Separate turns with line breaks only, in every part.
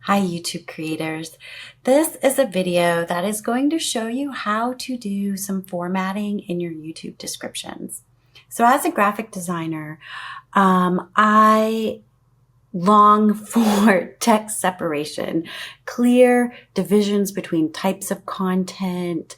Hi YouTube creators. This is a video that is going to show you how to do some formatting in your YouTube descriptions. So as a graphic designer, I long for text separation, clear divisions between types of content,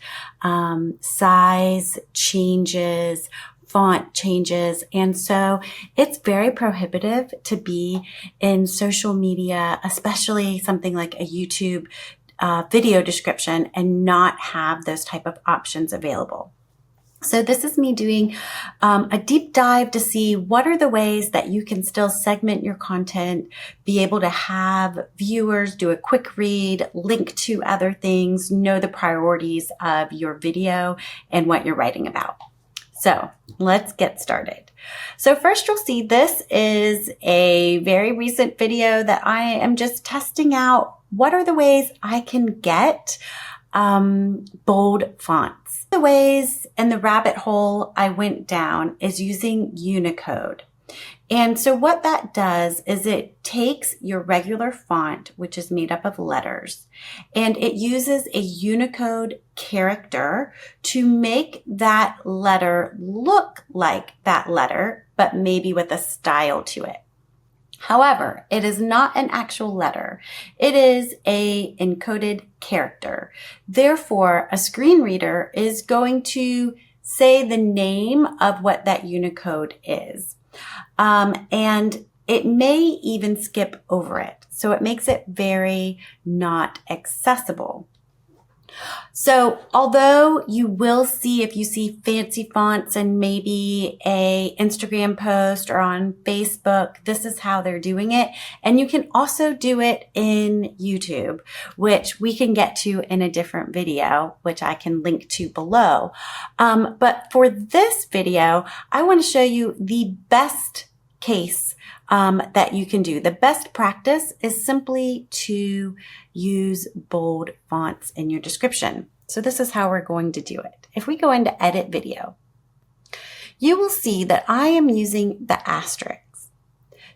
size changes, font changes. And so it's very prohibitive to be in social media, especially something like a YouTube video description, and not have those type of options available. So this is me doing a deep dive to see what are the ways that you can still segment your content, be able to have viewers do a quick read, link to other things, know the priorities of your video and what you're writing about. So let's get started. So first you'll see this is a very recent video that I am just testing out what are the ways I can get bold fonts. The ways and the rabbit hole I went down is using Unicode. And so what that does is it takes your regular font, which is made up of letters, and it uses a Unicode character to make that letter look like that letter, but maybe with a style to it. However, it is not an actual letter. It is a encoded character. Therefore, a screen reader is going to say the name of what that Unicode is. And it may even skip over it. So it makes it very not accessible. So although you will see, if you see fancy fonts and maybe a Instagram post or on Facebook, this is how they're doing it. And you can also do it in YouTube, which we can get to in a different video, which I can link to below. But for this video, I want to show you the best case that you can do. The best practice is simply to use bold fonts in your description. So this is how we're going to do it. If we go into edit video, you will see that I am using the asterisks.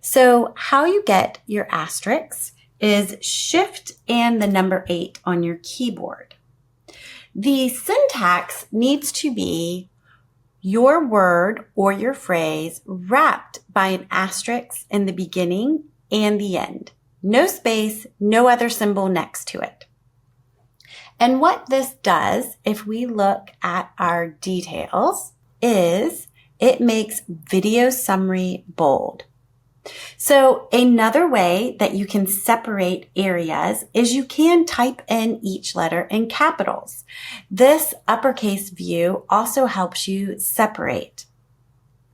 So how you get your asterisks is Shift and the number 8 on your keyboard. The syntax needs to be your word or your phrase wrapped by an asterisk in the beginning and the end. No space, no other symbol next to it. And what this does, if we look at our details, is it makes video summary bold. So another way that you can separate areas is you can type in each letter in capitals. This uppercase view also helps you separate.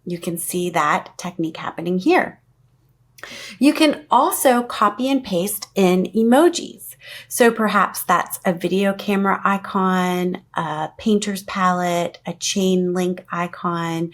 You can see that technique happening here. You can also copy and paste in emojis. So perhaps that's a video camera icon, a painter's palette, a chain link icon,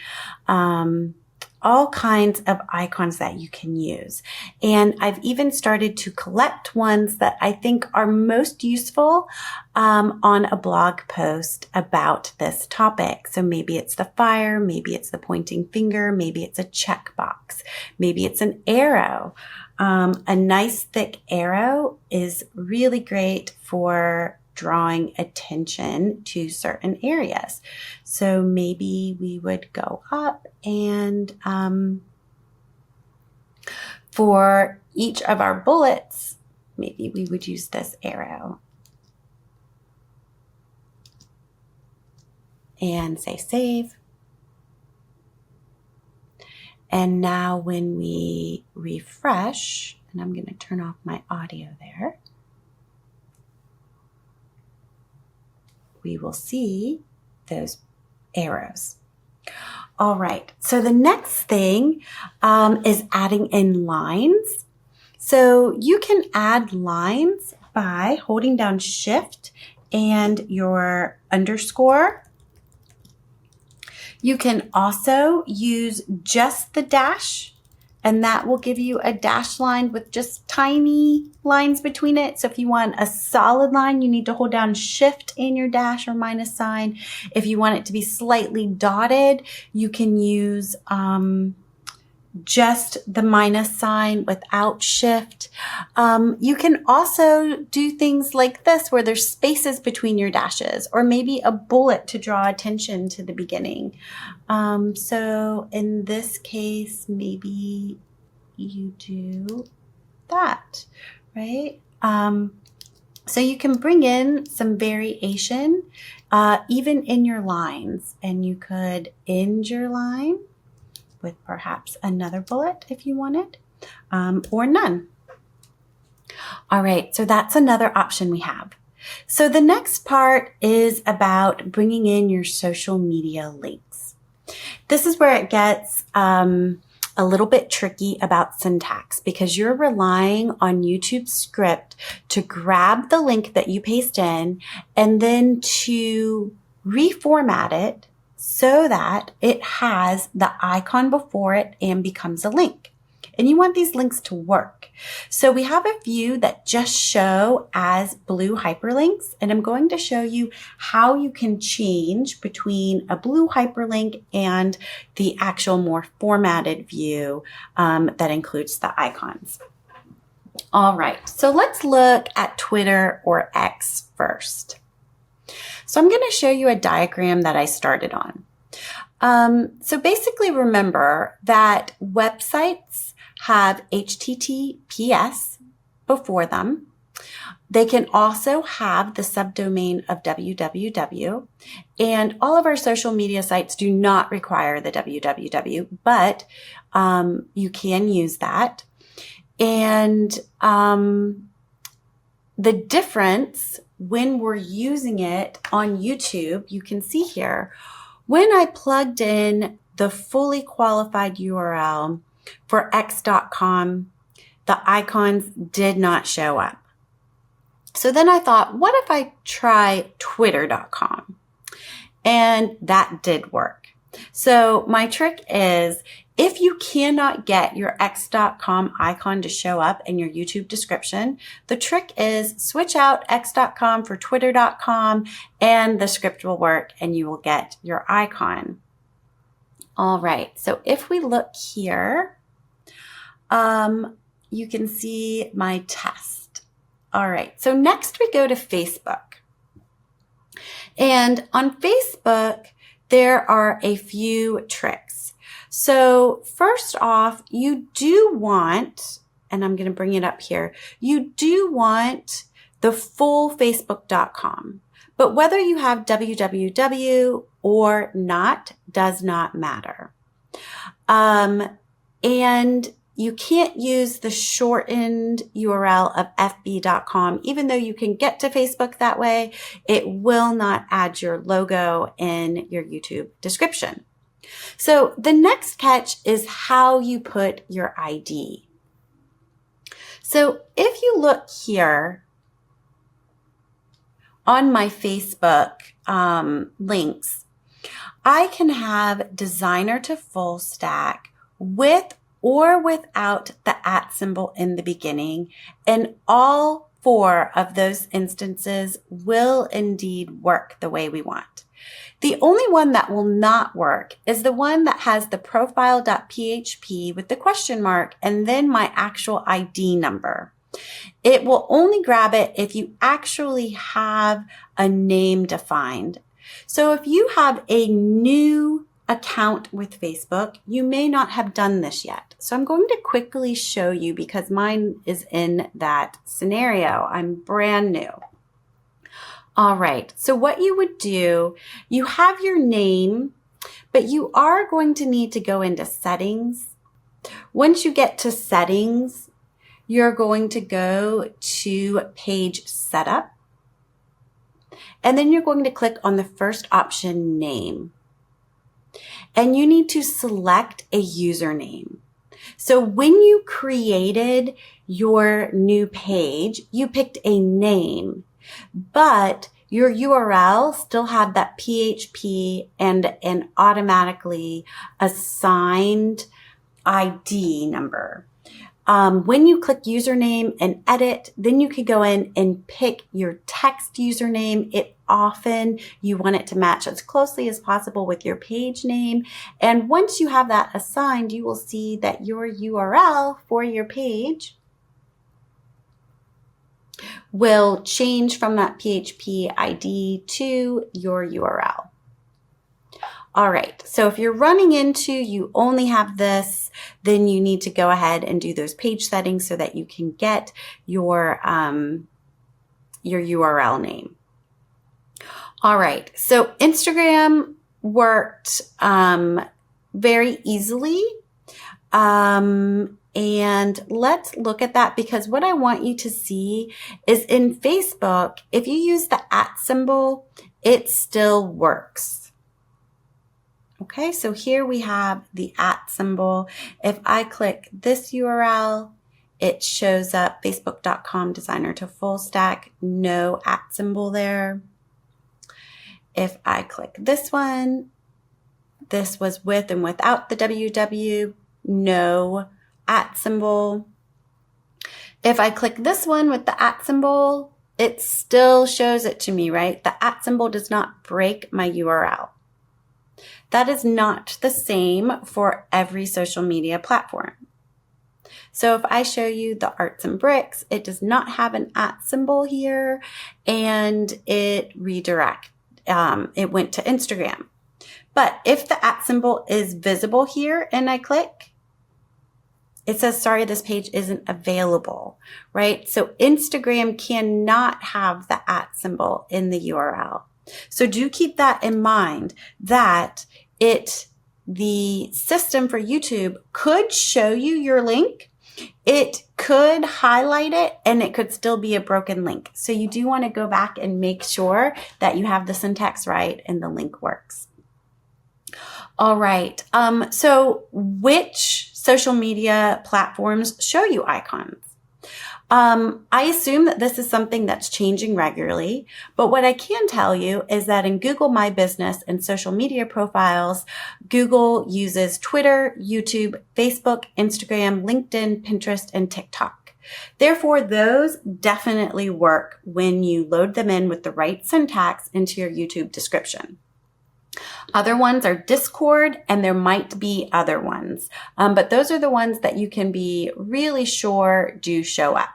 all kinds of icons that you can use. And I've even started to collect ones that I think are most useful on a blog post about this topic. So maybe it's the fire, maybe it's the pointing finger, maybe it's a checkbox, maybe it's an arrow. A nice thick arrow is really great for drawing attention to certain areas. So maybe we would go up and for each of our bullets, maybe we would use this arrow and say save. And now when we refresh, and I'm going to turn off my audio there, we will see those arrows. All right, so the next thing is adding in lines. So you can add lines by holding down Shift and your underscore. You can also use just the dash, and that will give you a dash line with just tiny lines between it. So if you want a solid line, you need to hold down Shift and your dash or minus sign. If you want it to be slightly dotted, you can use just the minus sign without shift. You can also do things like this where there's spaces between your dashes, or maybe a bullet to draw attention to the beginning. So in this case, maybe you do that, right? So you can bring in some variation even in your lines, and you could end your line with perhaps another bullet if you wanted, or none. All right, so that's another option we have. So the next part is about bringing in your social media links. This is where it gets a little bit tricky about syntax, because you're relying on YouTube's script to grab the link that you paste in and then to reformat it so that it has the icon before it and becomes a link. And you want these links to work. So we have a few that just show as blue hyperlinks, and I'm going to show you how you can change between a blue hyperlink and the actual more formatted view that includes the icons. All right, so let's look at Twitter or X first. So I'm going to show you a diagram that I started on. So basically remember that websites have HTTPS before them. They can also have the subdomain of www, and all of our social media sites do not require the www, but you can use that. And the difference when we're using it on YouTube, you can see here, when I plugged in the fully qualified URL for x.com, the icons did not show up. So then I thought, what if I try twitter.com? And that did work. So my trick is, if you cannot get your x.com icon to show up in your YouTube description, the trick is switch out x.com for twitter.com and the script will work and you will get your icon. All right, so if we look here, you can see my test. All right, so next we go to Facebook. And on Facebook, there are a few tricks. So first off, you do want, and I'm going to bring it up here, you do want the full facebook.com. But whether you have www or not does not matter. And you can't use the shortened URL of fb.com. Even though you can get to Facebook that way, it will not add your logo in your YouTube description. So the next catch is how you put your ID. So if you look here on my Facebook links, I can have designer to full stack with or without the @ symbol in the beginning, and all 4 of those instances will indeed work the way we want. The only one that will not work is the one that has the profile.php with the question mark and then my actual ID number. It will only grab it if you actually have a name defined. So if you have a new account with Facebook, you may not have done this yet. So I'm going to quickly show you because mine is in that scenario. I'm brand new. All right, so what you would do, you have your name, but you are going to need to go into settings. Once you get to settings, you're going to go to page setup, and then you're going to click on the first option, name. And you need to select a username. So when you created your new page, you picked a name, but your URL still had that PHP and an automatically assigned ID number. When you click username and edit, then you could go in and pick your text username. Often you want it to match as closely as possible with your page name. And once you have that assigned, you will see that your URL for your page will change from that PHP ID to your URL. All right, so if you're running into you only have this, then you need to go ahead and do those page settings so that you can get your URL name. All right, so Instagram worked very easily. And let's look at that, because what I want you to see is in Facebook, if you use the @ symbol, it still works. Okay, so here we have the @ symbol. If I click this URL, it shows up facebook.com designer to full stack, no @ symbol there. If I click this one, this was with and without the www, no @ symbol. If I click this one with the @ symbol, it still shows it to me, right? The @ symbol does not break my URL. That is not the same for every social media platform. So if I show you the Arts and Bricks, it does not have an @ symbol here, and it it went to Instagram. But if the @ symbol is visible here and I click, it says, sorry, this page isn't available, right? So Instagram cannot have the @ symbol in the URL. So do keep that in mind, that the system for YouTube could show you your link. It could highlight it, and it could still be a broken link. So you do want to go back and make sure that you have the syntax right and the link works. All right. So which social media platforms show you icons? I assume that this is something that's changing regularly, but what I can tell you is that in Google My Business and social media profiles, Google uses Twitter, YouTube, Facebook, Instagram, LinkedIn, Pinterest, and TikTok. Therefore, those definitely work when you load them in with the right syntax into your YouTube description. Other ones are Discord, and there might be other ones, but those are the ones that you can be really sure do show up.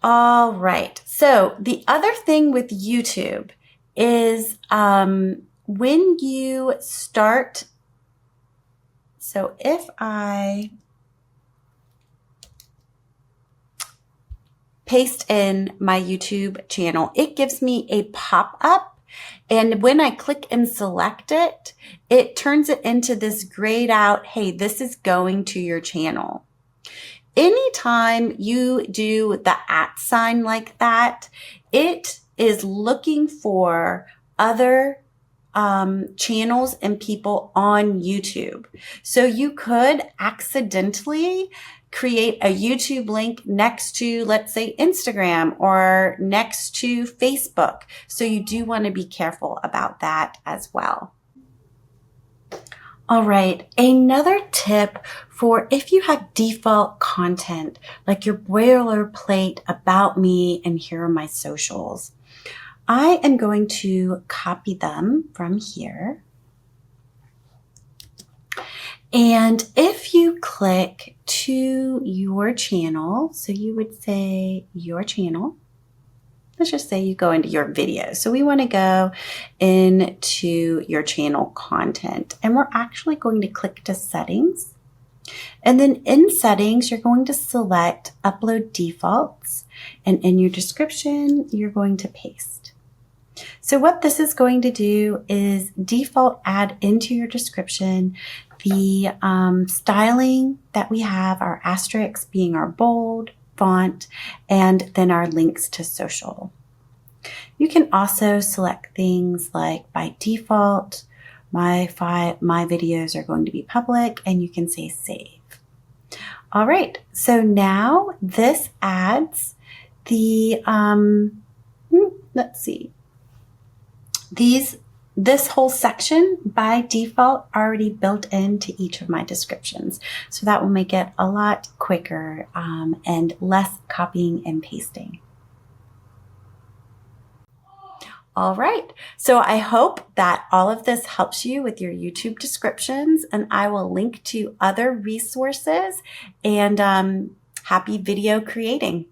All right, so the other thing with YouTube is when you start, so if I paste in my YouTube channel, it gives me a pop-up. And when I click and select it, it turns it into this grayed out, hey, this is going to your channel. Anytime you do the @ sign like that, it is looking for other channels and people on YouTube. So you could accidentally create a YouTube link next to, let's say, Instagram or next to Facebook. So you do want to be careful about that as well. All right, another tip for if you have default content, like your boilerplate about me and here are my socials, I am going to copy them from here. And if you click to your channel, so you would say your channel, let's just say you go into your video. So we want to go into your channel content, and we're actually going to click to settings. And then in settings, you're going to select upload defaults, and in your description, you're going to paste. So what this is going to do is default add into your description the styling that we have, our asterisks being our bold font, and then our links to social. You can also select things like by default, my videos are going to be public, and you can say save. All right, so now this adds the, let's see, these this whole section by default already built into each of my descriptions. So that will make it a lot quicker and less copying and pasting. All right. So I hope that all of this helps you with your YouTube descriptions, and I will link to other resources, and happy video creating.